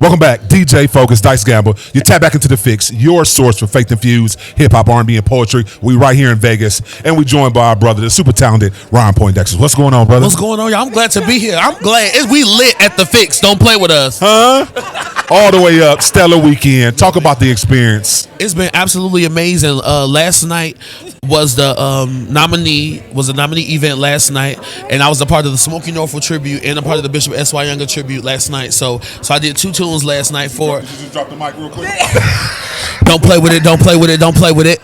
Welcome back, DJ Focus, Dice Gamble. You tap back into the Fixx, your source for faith-infused hip-hop, R&B, and poetry. We right here in Vegas, and we joined by our brother, the super talented Ron Poindexter. What's going on, brother? What's going on, y'all? I'm glad to be here. I'm glad. We lit at the Fixx. Don't play with us. Huh? All the way up, stellar weekend. Talk about the experience. It's been absolutely amazing. Last night was the nominee event last night, and I was a part of the Smokey Norfolk tribute and a part of the Bishop S.Y. Younger tribute last night. So I did 2 tunes last night for. Could you just drop the mic real quick? Don't play with it. Don't play with it. Don't play with it.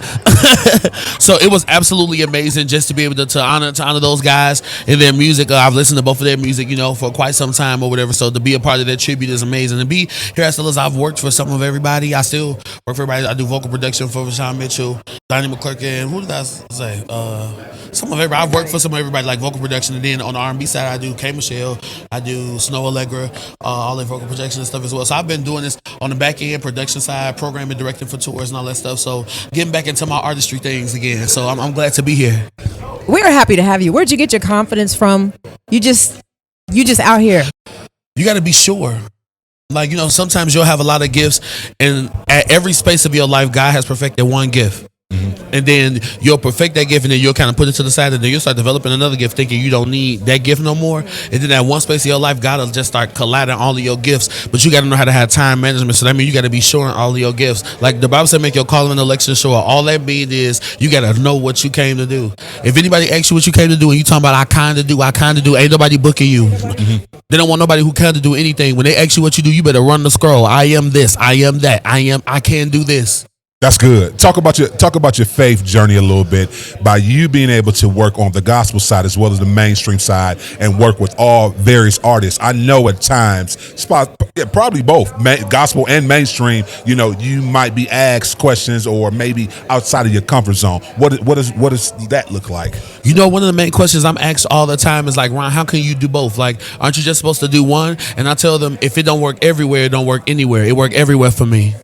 So it was absolutely amazing just to be able to honor those guys and their music. I've listened to both of their music, for quite some time or whatever. So to be a part of that tribute is amazing. And be here at Still, I've worked for some of everybody. I still work for everybody. I do vocal production for Rashawn Mitchell, Donnie McClurkin, and who did I say? Some of everybody. I've worked for some of everybody, like vocal production, and then on the R&B side, I do K Michelle, I do Snow Allegra, all their vocal production and stuff as well. So I've been doing this on the back end, production side, programming, directing for tours and all that stuff. So getting back into my artistry things again. So I'm glad to be here. We are happy to have you. Where'd you get your confidence from? You just out here. You got to be sure. Like, sometimes you'll have a lot of gifts, and at every space of your life, God has perfected one gift. Mm-hmm. And then you'll perfect that gift, and then you'll kind of put it to the side, and then you'll start developing another gift, thinking you don't need that gift no more. And then that one space of your life, God will just start colliding all of your gifts. But you got to know how to have time management. So that means you got to be sure in all of your gifts. Like the Bible said, make your calling and election sure. All that means is you got to know what you came to do. If anybody asks you what you came to do, and you talking about I kind of do, ain't nobody booking you. Mm-hmm. They don't want nobody who can't do anything. When they ask you what you do, you better run the scroll. I am this. I am that. I can do this. That's good. Talk about your faith journey a little bit by you being able to work on the gospel side as well as the mainstream side and work with all various artists. I know at times, probably both gospel and mainstream. You might be asked questions or maybe outside of your comfort zone. What does that look like? One of the main questions I'm asked all the time is like, Ron, how can you do both? Like, aren't you just supposed to do one? And I tell them, if it don't work everywhere, it don't work anywhere. It work everywhere for me.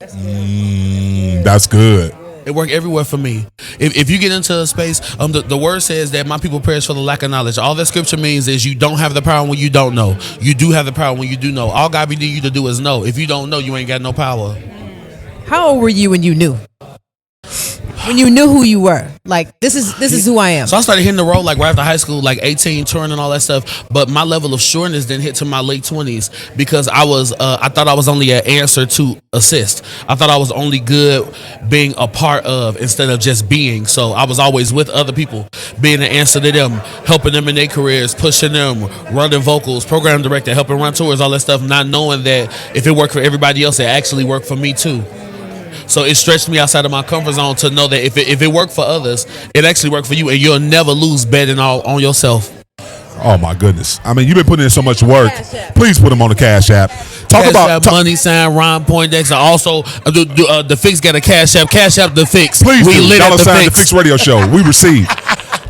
That's good. It worked everywhere for me. If you get into a space, the word says that my people perish for the lack of knowledge. All that scripture means is you don't have the power when you don't know. You do have the power when you do know. All God be needing you to do is know. If you don't know, you ain't got no power. How old were you when you knew? When you knew who you were, like this is who I am. So I started hitting the road like right after high school, like 18, touring and all that stuff. But my level of sureness didn't hit to my late 20s because I thought I was only an answer to assist. I thought I was only good being a part of instead of just being. So I was always with other people, being an answer to them, helping them in their careers, pushing them, running vocals, program director, helping run tours, all that stuff. Not knowing that if it worked for everybody else, it actually worked for me too. So it stretched me outside of my comfort zone to know that if it worked for others, it actually worked for you, and you'll never lose betting on yourself. Oh my goodness! I mean, you've been putting in so much work. Please put them on the Cash App. Money sign Ron Poindexter. Also, the Fixx got a Cash App. Cash App the Fixx. Please, we lit at the Fixx. The Fixx Radio Show. We receive.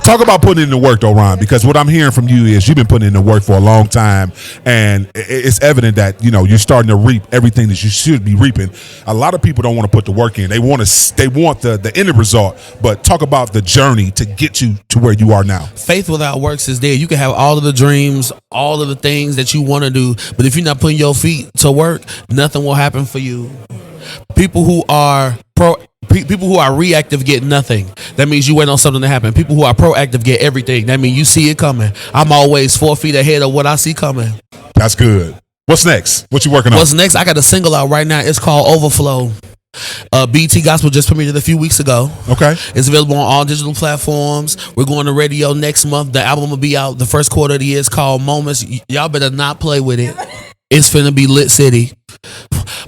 Talk about putting in the work, though, Ron, because what I'm hearing from you is you've been putting in the work for a long time, and it's evident that you're starting to reap everything that you should be reaping. A lot of people don't want to put the work in; they want the end result. But talk about the journey to get you to where you are now. Faith without works is dead. You can have all of the dreams, all of the things that you want to do, but if you're not putting your feet to work, nothing will happen for you. People who are reactive get nothing. That means you wait on something to happen. People who are proactive get everything. That means you see it coming. I'm always 4 feet ahead of what I see coming. That's good. What's next? What you working on? What's next? I got a single out right now. It's called Overflow. BT Gospel just premiered a few weeks ago. Okay. It's available on all digital platforms. We're going to radio next month. The album will be out the first quarter of the year. It's called Moments. Y'all better not play with it. It's finna be lit city.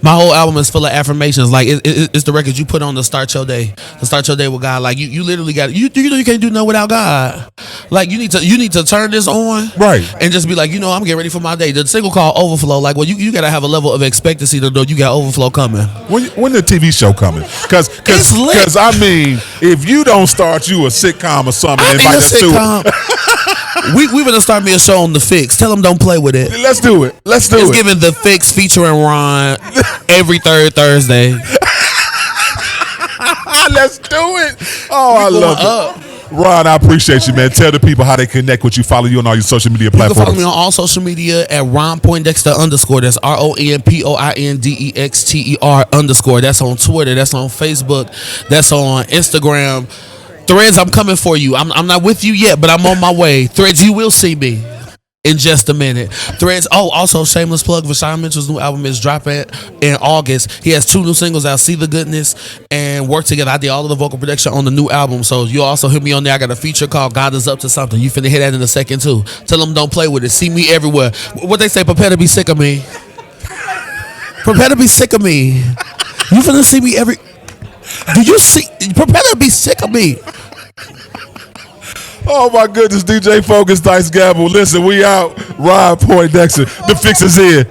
My whole album is full of affirmations. Like it's the records you put on to start your day. To start your day with God. Like you literally got you can't do nothing without God. Like you need to turn this on, right, and just be like, I'm getting ready for my day. The single called Overflow. Like, well, you gotta have a level of expectancy to know you got overflow coming. When the TV show coming? Because I mean, if you don't start you a sitcom or something, invite us to it. We gonna start me a show on the Fixx. Tell them don't play with it. Let's do it. It's giving the Fixx featuring Ron every third Thursday. Let's do it. Oh, I love it. Ron, I appreciate you, man. Tell the people how they connect with you, follow you on all your social media You can platforms. follow me on all social media at Ron Poindexter _. That's RONPOINDEXTER _. That's on Twitter. That's on Facebook. That's on Instagram. Threads, I'm coming for you. I'm not with you yet, but I'm on my way. Threads, you will see me in just a minute. Threads. Oh, also shameless plug. Vashawn Mitchell's new album is dropping in August. He has 2 new singles out, See the Goodness and Work Together. I did all of the vocal production on the new album, so you also hear me on there. I got a feature called God Is Up to Something. You finna hear that in a second too. Tell them don't play with it. See me everywhere. What they say, prepare to be sick of me. Prepare to be sick of me. You finna see me every. Do you see? Prepare to be sick of me. Oh my goodness, DJ Focus, Dice Gamble. Listen, we out. Ron Poindexter. The Fixx is in.